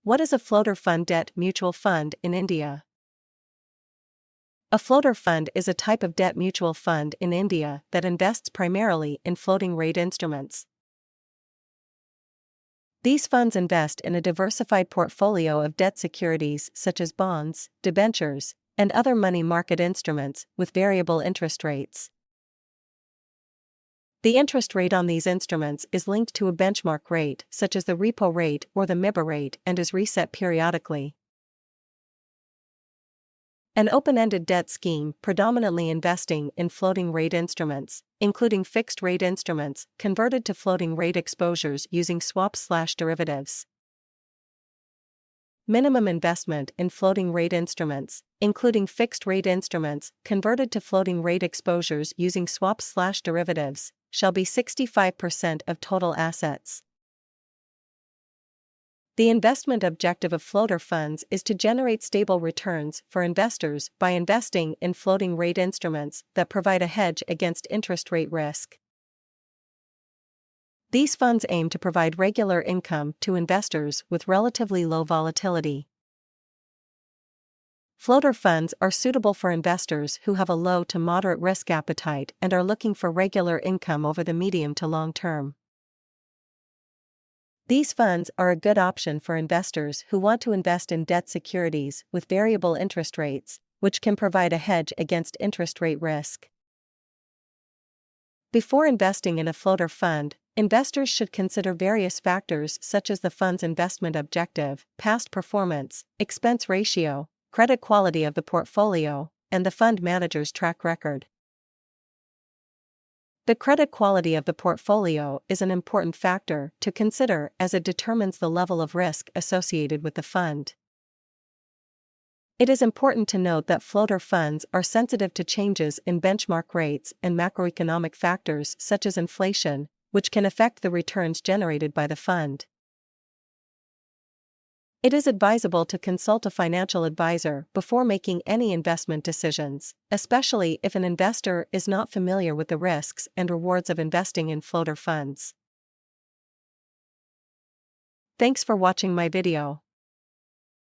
What is a floater fund debt mutual fund in India? A floater fund is a type of debt mutual fund in India that invests primarily in floating rate instruments. These funds invest in a diversified portfolio of debt securities such as bonds, debentures, and other money market instruments with variable interest rates. The interest rate on these instruments is linked to a benchmark rate such as the repo rate or the MIBOR rate and is reset periodically. An open-ended debt scheme predominantly investing in floating rate instruments, including fixed rate instruments converted to floating rate exposures using swaps/derivatives. Minimum investment in floating rate instruments, including fixed rate instruments converted to floating rate exposures using swaps/derivatives, shall be 65% of total assets. The investment objective of floater funds is to generate stable returns for investors by investing in floating rate instruments that provide a hedge against interest rate risk. These funds aim to provide regular income to investors with relatively low volatility. Floater funds are suitable for investors who have a low to moderate risk appetite and are looking for regular income over the medium to long term. These funds are a good option for investors who want to invest in debt securities with variable interest rates, which can provide a hedge against interest rate risk. Before investing in a floater fund, investors should consider various factors such as the fund's investment objective, past performance, expense ratio, credit quality of the portfolio, and the fund manager's track record. The credit quality of the portfolio is an important factor to consider as it determines the level of risk associated with the fund. It is important to note that floater funds are sensitive to changes in benchmark rates and macroeconomic factors such as inflation, which can affect the returns generated by the fund. It is advisable to consult a financial advisor before making any investment decisions, especially if an investor is not familiar with the risks and rewards of investing in floater funds. Thanks for watching my video.